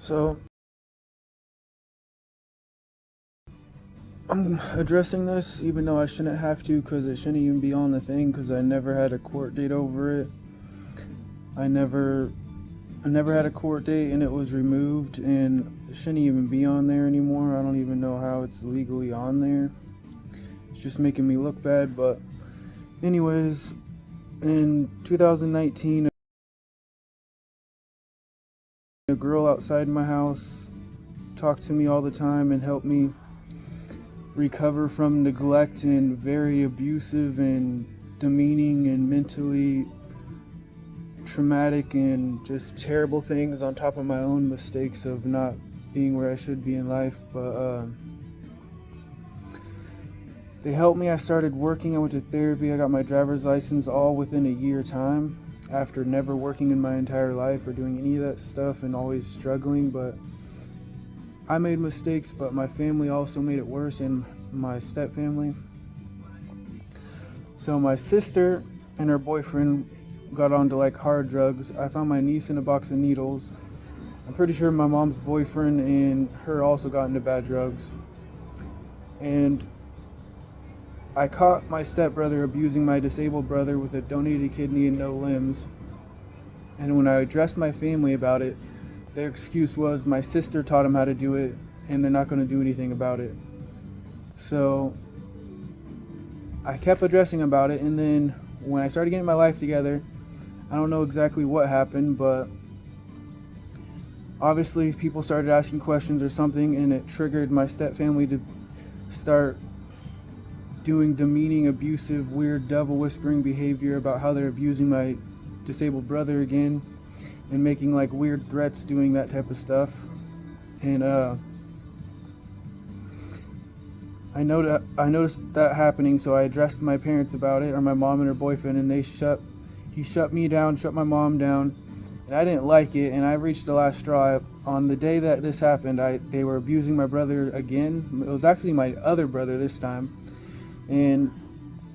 So I'm addressing this even though I shouldn't have to, because it shouldn't even be on the thing, because I never had a court date over it. I never had a court date, and it was removed, and it shouldn't even be on there anymore. I don't even know how it's legally on there. It's just making me look bad. But anyways, in 2019, a girl outside my house talked to me all the time and helped me recover from neglect and very abusive and demeaning and mentally traumatic and just terrible things, on top of my own mistakes of not being where I should be in life. But they helped me. I started working. I went to therapy. I got my driver's license all within a year time, after never working in my entire life or doing any of that stuff and always struggling. But I made mistakes, but my family also made it worse, and my step family. So my sister and her boyfriend got onto like hard drugs. I found my niece in a box of needles. I'm pretty sure my mom's boyfriend and her also got into bad drugs. And I caught my stepbrother abusing my disabled brother with a donated kidney and no limbs. And when I addressed my family about it, their excuse was my sister taught him how to do it, and they're not going to do anything about it. So I kept addressing about it, and then when I started getting my life together, I don't know exactly what happened, but obviously people started asking questions or something, and it triggered my stepfamily to start doing demeaning, abusive, weird, devil whispering behavior about how they're abusing my disabled brother again, and making like weird threats, doing that type of stuff. And I noticed that happening, so I addressed my parents about it, or my mom and her boyfriend, and he shut me down, shut my mom down, and I didn't like it, and I reached the last straw. On the day that this happened, they were abusing my brother again. It was actually my other brother this time, and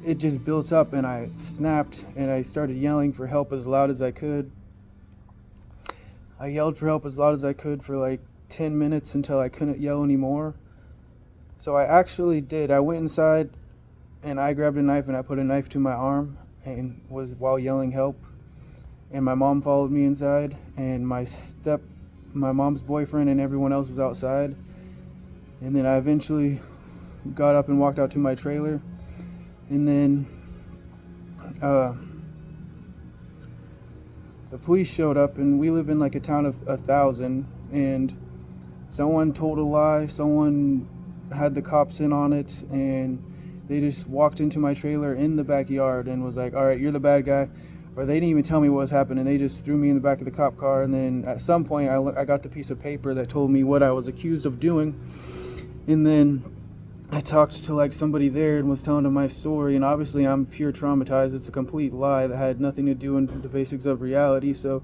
it just built up, and I snapped, and I started yelling for help as loud as I could. I yelled for help as loud as I could for like 10 minutes until I couldn't yell anymore. So I actually did. I went inside and I grabbed a knife and I put a knife to my arm, and was while yelling help. And my mom followed me inside, and my mom's boyfriend and everyone else was outside. And then I eventually got up and walked out to my trailer. And then the police showed up, and we live in like a town of 1,000, and someone told a lie. Someone had the cops in on it, and they just walked into my trailer in the backyard and was like, all right, you're the bad guy. Or they didn't even tell me what was happening. They just threw me in the back of the cop car, and then at some point I got the piece of paper that told me what I was accused of doing. And then I talked to like somebody there and was telling them my story, and obviously I'm pure traumatized. It's a complete lie that had nothing to do with the basics of reality. So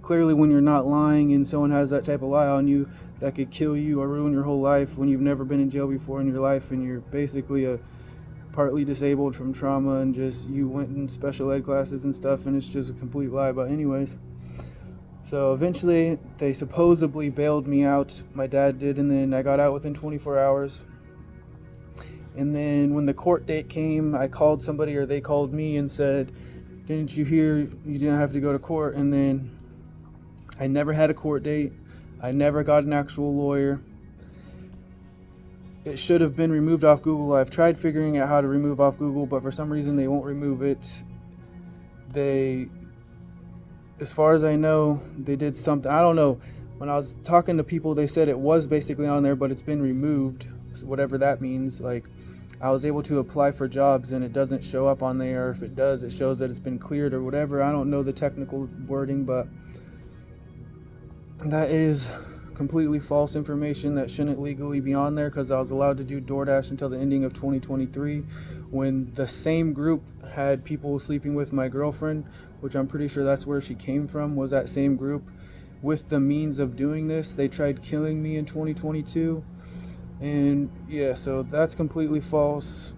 clearly, when you're not lying and someone has that type of lie on you, that could kill you or ruin your whole life, when you've never been in jail before in your life, and you're basically partly disabled from trauma, and just you went in special ed classes and stuff, and it's just a complete lie. But anyways, so eventually they supposedly bailed me out. My dad did, and then I got out within 24 hours. And then when the court date came, I called somebody, or they called me and said, didn't you hear you didn't have to go to court? And then I never had a court date. I never got an actual lawyer. It should have been removed off Google. I've tried figuring out how to remove off Google, but for some reason they won't remove it. As far as I know, they did something. I don't know. When I was talking to people, they said it was basically on there, but it's been removed, whatever that means. Like, I was able to apply for jobs, and it doesn't show up on there. Or if it does, it shows that it's been cleared or whatever. I don't know the technical wording, but that is completely false information that shouldn't legally be on there, because I was allowed to do DoorDash until the ending of 2023, when the same group had people sleeping with my girlfriend, which I'm pretty sure that's where she came from, was that same group with the means of doing this. They tried killing me in 2022, and yeah, so that's completely false.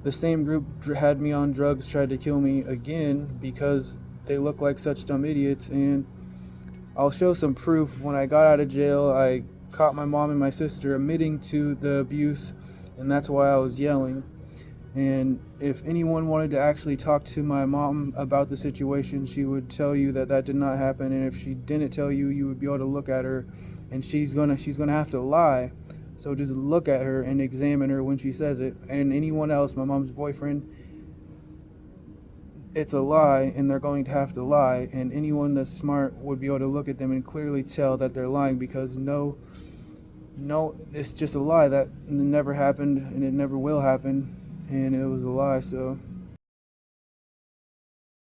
The same group had me on drugs, tried to kill me again, because they look like such dumb idiots. And I'll show some proof. When I got out of jail, I caught my mom and my sister admitting to the abuse, and that's why I was yelling. And if anyone wanted to actually talk to my mom about the situation, she would tell you that that did not happen. And if she didn't tell you, you would be able to look at her, and she's gonna have to lie. So just look at her and examine her when she says it. And anyone else, my mom's boyfriend, it's a lie, and they're going to have to lie. And anyone that's smart would be able to look at them and clearly tell that they're lying, because it's just a lie that never happened, and it never will happen, and it was a lie. So